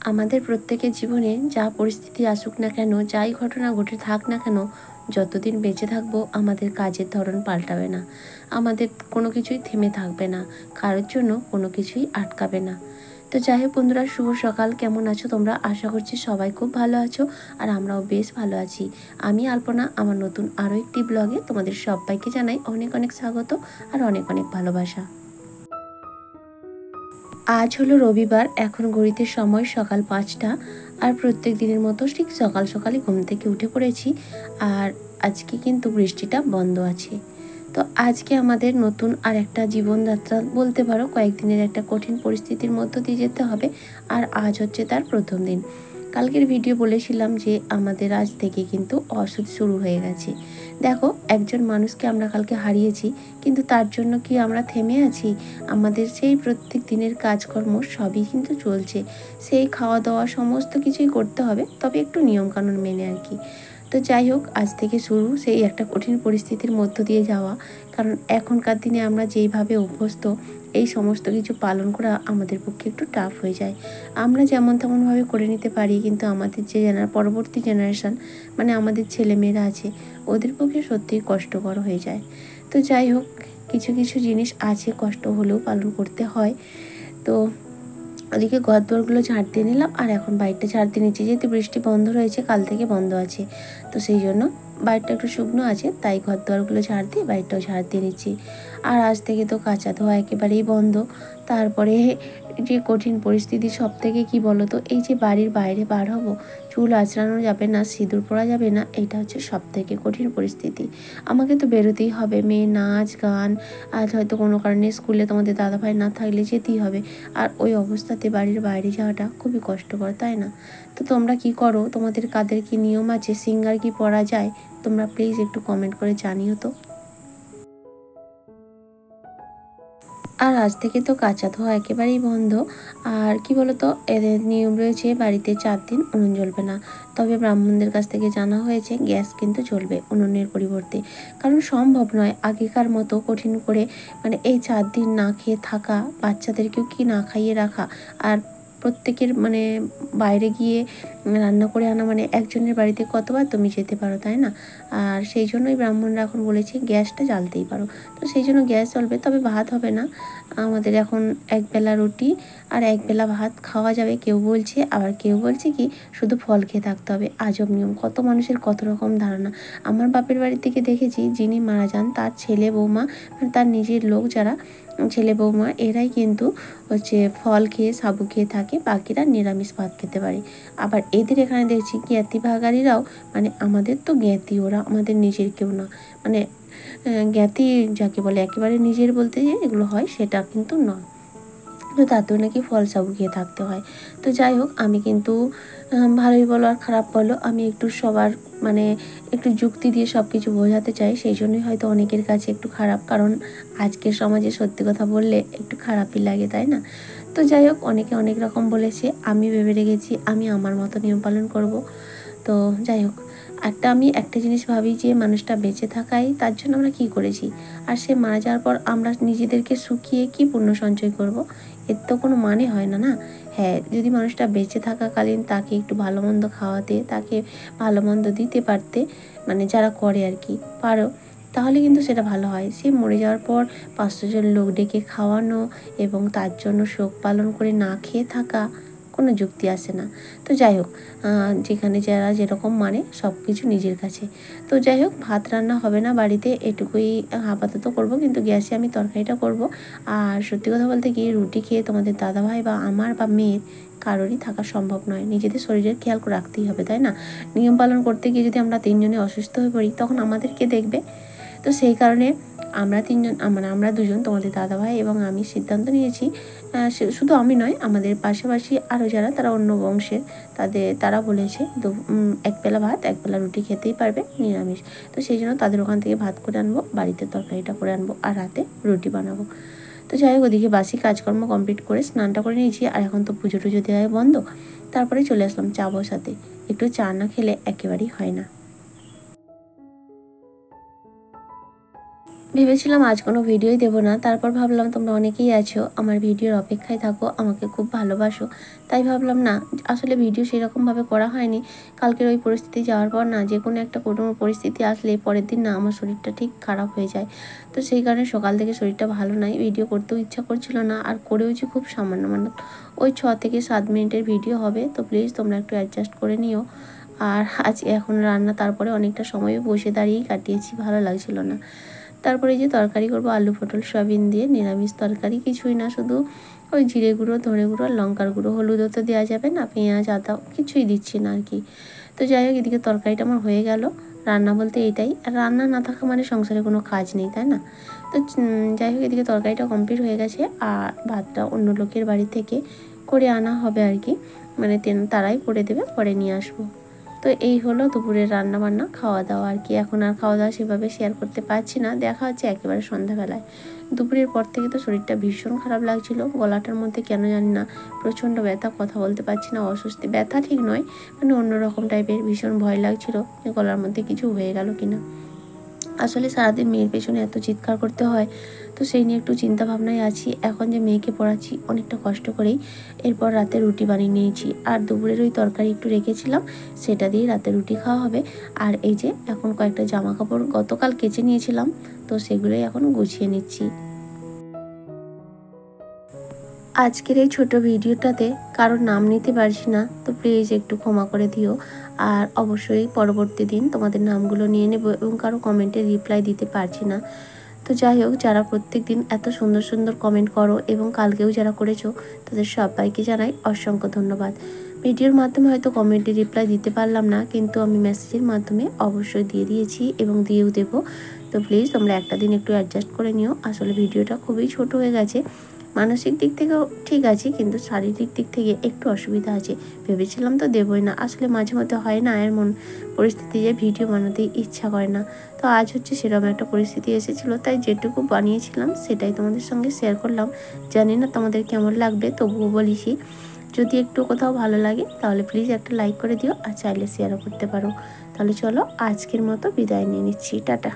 আমাদের প্রত্যেকের জীবনে যা পরিস্থিতি আসুক না কেন, যাই ঘটনা ঘটে থাক না কেন, যতদিন বেঁচে থাকবো আমাদের কাজের ধরন পাল্টাবে না। আমাদের কোনো কিছুই থেমে থাকবে না, কারোর জন্য কোনো কিছুই আটকাবে না। তো যাই হোক বন্ধুরা, শুভ সকাল। কেমন আছো তোমরা? আশা করছি সবাই খুব ভালো আছো, আর আমরাও বেশ ভালো আছি। আমি আলপনা, আমার নতুন আরও একটি ব্লগে তোমাদের সবাইকে জানাই অনেক অনেক স্বাগত আর অনেক অনেক ভালোবাসা। আজ হলো রবিবার, এখন ঘড়িতে সময় সকাল 5টা। আর প্রত্যেক দিনের মতো ঠিক সকাল সকালই ঘুম থেকে উঠে পড়েছি। আর আজকে কিন্তু বৃষ্টিটা বন্ধ আছে। তো আজকে আমাদের নতুন আর একটা জীবনযাত্রা বলতে পারো, কয়েকদিনের একটা কঠিন পরিস্থিতির মধ্য দিয়ে যেতে হবে। আর আজ হচ্ছে তার প্রথম দিন। কালকের ভিডিও বলেছিলাম যে আমাদের আজ থেকে কিন্তু অসুখ শুরু হয়ে গেছে। দেখো, একজন মানুষকে আমরা কালকে হারিয়েছি, কিন্তু তার জন্য কি আমরা থেমে আছি? আমাদের সেই প্রত্যেক দিনের কাজকর্ম সবই কিন্তু চলছে। সেই খাওয়া দাওয়া সমস্ত কিছুই করতে হবে, তবে একটু নিয়মকানুন মেনে আর কি। তো যাই হোক, আজ থেকে শুরু সেই একটা কঠিন পরিস্থিতির মধ্য দিয়ে যাওয়া। কারণ এখনকার দিনে আমরা যেইভাবে অভ্যস্ত, এই সমস্ত কিছু পালন করা আমাদের পক্ষে একটু টাফ হয়ে যায়। আমরা যেমন তেমনভাবে করে নিতে পারি, কিন্তু আমাদের যে পরবর্তী জেনারেশান, মানে আমাদের ছেলেমেয়েরা আছে, ওদের পক্ষে সত্যিই কষ্টকর হয়ে যায়। তো যাই হোক, কিছু কিছু জিনিস আছে কষ্ট হলেও পালন করতে হয়। তো ওদিকে ঘরদোরগুলো ঝাড় দিয়ে নিলাম, আর এখন বাইরটা ঝাড় দিয়ে নিচ্ছি। যেহেতু বৃষ্টি বন্ধ রয়েছে, কাল থেকে বন্ধ আছে, তো সেই জন্য বাইরটা একটু শুকনো আছে, তাই ঘরদোরগুলো ঝাড় দিয়ে বাইরটাও ঝাড় দিয়ে নিচ্ছি। আর আজ থেকে তো কাঁচা ধোয়া একেবারেই বন্ধ। তারপরে যে কঠিন পরিস্থিতি সব থেকে কী বলো তো, এই যে বাড়ির বাইরে বার হব, চুল আঁচড়ানো যাবে না, সিঁদুর পরা যাবে না, এইটা হচ্ছে সব থেকে কঠিন পরিস্থিতি। আমাকে তো বেরোতেই হবে, মেয়ে নাচ গান, আজ হয়তো কোনো কারণে স্কুলে তোমাদের দাদাভাই না থাকলে যেতেই হবে। আর ওই অবস্থাতে বাড়ির বাইরে যাওয়াটা খুবই কষ্টকর, তাই না? তো তোমরা কি করো? তোমাদের কাদের কি নিয়ম আছে? সিঙ্গার কি পরা যায়? তোমরা প্লিজ একটু কমেন্ট করে জানিও তো। আর আজ থেকে তো কাঁচা ধোয়া একেবারেই বন্ধ। আর কি বলতো, এদের নিয়ম রয়েছে বাড়িতে 4 দিন উনুন জ্বলবে না। তবে ব্রাহ্মণদের কাছ থেকে জানা হয়েছে গ্যাস কিন্তু চলবে উনুনের পরিবর্তে। কারণ সম্ভব নয় আগেকার মতো কঠিন করে, মানে এই 4 দিন না খেয়ে থাকা, বাচ্চাদেরকেও কি না খাইয়ে রাখা, আর প্রত্যেকের মানে বাইরে গিয়ে রান্না করে আনা, মানে একজনের বাড়িতে কতবার তুমি যেতে পারো, তাই না? আর সেই জন্যই ব্রাহ্মণরা এখন বলেছে গ্যাসটা জ্বালতেই পারো। তো সেই জন্য গ্যাস জ্বলবে, তবে ভাত হবে না। আমাদের এখন একবেলা রুটি আর একবেলা ভাত খাওয়া যাবে কেউ বলছে, আবার কেউ বলছে কি শুধু ফল খেয়ে থাকতে হবে। আজব নিয়ম, কত মানুষের কত রকম ধারণা। আমার বাপের বাড়ির থেকে দেখেছি, যিনি মারা যান তার ছেলে বৌমা, মানে তার নিজের লোক যারা ছেলে বৌমা, এরাই কিন্তু হচ্ছে ফল খেয়ে সাবু খেয়ে থাকে, বাকিরা নিরামিষ ভাত খেতে পারে। আবার এদের এখানে দেখছি জ্ঞাতি ভাগাড়িরাও, মানে আমাদের তো জ্ঞাতি, ওরা আমাদের নিজের কেউ না, মানে জ্ঞাতি যাকে বলে একেবারে নিজের বলতে যে এগুলো হয় সেটা কিন্তু নয়। তো তাতেও নাকি ফল সাবু খেয়ে থাকতে হয়। তো যাই হোক, আমি কিন্তু ভালোই বলো আর খারাপ বলো, আমি একটু সবার মানে একটু যুক্তি দিয়ে সব কিছু বোঝাতে চাই। সেই জন্যই হয়তো অনেকের কাছে একটু খারাপ, কারণ আজকের সমাজে সত্যি কথা বললে একটু খারাপই লাগে, তাই না? তো যাই হোক, অনেকে অনেক রকম বলেছে, আমি ভেবে রেখেছি আমি আমার মতো নিয়ম পালন করব। তো যাই হোক, আমি একটা জিনিস ভাবি যে মানুষটা বেঁচে থাকাই তার জন্য আমরা কী করেছি, আর সে মারা যাওয়ার পর আমরা নিজেদেরকে শুকিয়ে কী পুণ্য সঞ্চয় করব? এর তো কোনো মানে হয় না, না? হ্যাঁ, যদি মানুষটা বেঁচে থাকাকালীন তাকে একটু ভালো মন্দ খাওয়াতে, তাকে ভালো মন্দ দিতে পারতে, মানে যারা করে আর কি, পারো, তাহলে কিন্তু সেটা ভালো হয়। সে মরে যাওয়ার পর 500 জন লোক ডেকে খাওয়ানো এবং তার জন্য শোক পালন করে না খেয়ে থাকা, কোনো যুক্তি আসে না। তো যাই হোক, যেখানে যারা যেরকম মানে সব কিছু নিজের কাছে। তো যাই হোক, ভাত রান্না হবে না বাড়িতে, এটুকুই আপাতত করব, কিন্তু গ্যাসে আমি তরকারিটা করব। আর সত্যি কথা বলতে কি, রুটি খেয়ে তোমাদের দাদাভাই বা আমার বা মেয়ের কারোরই থাকা সম্ভব নয়। নিজেদের শরীরের খেয়াল রাখতেই হবে, তাই না? নিয়ম পালন করতে গিয়ে যদি আমরা 3 জনে অসুস্থ হয়ে পড়ি, তখন আমাদের কে দেখবে? তো সেই কারণে আমরা 3 জন, মানে আমরা 2 জন, তোমাদের দাদাভাই এবং আমি সিদ্ধান্ত নিয়েছি, শুধু আমি নয়, আমাদের পাশাপাশি আরও যারা তারা অন্য বংশের, তারা বলেছে একবেলা ভাত একবেলা রুটি খেতেই পারবে নিরামিষ। তো সেই জন্য তাদের ওখান থেকে ভাত করে আনবো, বাড়িতে তরকারিটা করে আনবো, আর রাতে রুটি বানাবো। তো যাই হোক, ওদিকে বাসি কাজকর্ম কমপ্লিট করে স্নানটা করে নিয়েছি, আর এখন তো পুজো টুজো দেওয়া বন্ধ। তারপরে চলে আসলাম চা বসাতে। একটু চা না খেলে একেবারেই হয় না। ভেবেছিলাম আজ কোনো ভিডিওই দেবো না, তারপর ভাবলাম তোমরা অনেকেই আছো আমার ভিডিওর অপেক্ষায় থাকো, আমাকে খুব ভালোবাসো, তাই ভাবলাম না আসলে ভিডিও সেরকমভাবে করা হয়নি। কালকের ওই পরিস্থিতি যাওয়ার পর না, যে কোনো পরিস্থিতি আসলে পরের দিন না আমার শরীরটা ঠিক খারাপ হয়ে যায়। তো সেই কারণে সকাল থেকে শরীরটা ভালো নাই, ভিডিও করতেও ইচ্ছা করছিল না, আর করেওছি খুব সামান্য ওই 6 থেকে 7 মিনিটের ভিডিও হবে। তো প্লিজ তোমরা একটু অ্যাডজাস্ট করে নিও। আর আজ এখন রান্না তারপরে অনেকটা সময়ও বসে দাঁড়িয়েই কাটিয়েছি, ভালো লাগছিল না। তারপরে যে তরকারি করব আলু পটল সয়াবিন দিয়ে, নিরামিষ তরকারি, কিছুই না, শুধু ওই জিরে গুঁড়ো, ধনে গুঁড়ো আর লঙ্কার গুঁড়ো, হলুদও তো দেওয়া যাবে না, পেঁয়াজ আদা কিছুই দিচ্ছি না আর কি। তো যাই হোক, এদিকে তরকারিটা আমার হয়ে গেল। রান্না বলতে এটাই, আর রান্না না থাকা মানে সংসারে কোনো কাজ নেই, তাই না? তো যাই হোক, এদিকে তরকারিটা কমপ্লিট হয়ে গেছে, আর ভাতটা অন্য লোকের বাড়ি থেকে করে আনা হবে আর কি, মানে তারাই করে দেবে, পরে নিয়ে আসবো। তো এই হলো দুপুরের রান্নাবান্না, খাওয়া দাওয়া আর কি। এখন আর খাওয়া দাওয়া সেভাবে শেয়ার করতে পারছি না, দেখা হচ্ছে একেবারে সন্ধ্যাবেলায়। দুপুরের পর থেকে তো শরীরটা ভীষণ খারাপ লাগছিল, গলাটার মধ্যে কেন জানি না প্রচণ্ড ব্যথা, কথা বলতে পারছি না, অস্বস্তি, ব্যথা ঠিক নয়, মানে অন্যরকম টাইপের, ভীষণ ভয় লাগছিল যে গলার মধ্যে কিছু হয়ে গেল কিনা। আসলে সারাদিন মেয়ের পেছনে এত চিৎকার করতে হয়, তো সেই নিয়ে একটু চিন্তা ভাবনায় আছি। এখন যে মেয়েকে পড়াচ্ছি অনেকটা কষ্ট করেই, এরপর রাতে রুটি বানিয়ে নিয়েছি, আর দুপুরের ওই তরকারি একটু রেখেছিলাম, সেটা দিয়ে রাতে রুটি খাওয়া হবে। আর এই যে এখন কয়েকটা জামা কাপড় গতকাল কেচে নিয়েছিলাম, তো সেগুলোই এখন গুছিয়ে নিচ্ছি। আজকের এই ছোট ভিডিওটাতে কারোর নাম নিতে পারছি না, তো প্লিজ একটু ক্ষমা করে দিও। আর অবশ্যই পরবর্তী দিন তোমাদের নামগুলো নিয়ে নেব, এবং কারো কমেন্টে রিপ্লাই দিতে পারছি না। তো যাই হোক, যারা প্রত্যেক দিন এত সুন্দর সুন্দর কমেন্ট করো, এবং কালকেও যারা করেছো, তাদের সবাইকে জানাই অসংখ্য ধন্যবাদ। ভিডিওর মাধ্যমে হয়তো কমেন্টে রিপ্লাই দিতে পারলাম না, কিন্তু আমি মেসেজের মাধ্যমে অবশ্যই দিয়ে দিয়েছি এবং দিয়েও দেবো। তো প্লিজ তোমরা একটা দিন একটু অ্যাডজাস্ট করে নিও। আসলে ভিডিওটা খুবই ছোট হয়ে গেছে, মানসিক দিক থেকেও ঠিক আছে, কিন্তু শারীরিক দিক থেকে একটু অসুবিধা আছে। ভেবেছিলাম তো দেবই না, আসলে মাঝে মধ্যে হয় না এমন পরিস্থিতি যে ভিডিও বানাতে ইচ্ছা করে না। তো আজ হচ্ছে সেরকম একটা পরিস্থিতি এসেছিলো, তাই যেটুকু বানিয়েছিলাম সেটাই তোমাদের সঙ্গে শেয়ার করলাম। জানি না তোমাদের কেমন লাগবে, তবুও বলিছি, যদি একটু কোথাও ভালো লাগে তাহলে প্লিজ একটা লাইক করে দিও, আর চাইলে শেয়ারও করতে পারো। তাহলে চলো আজকের মতো বিদায় নিয়ে নিচ্ছি, টাটা।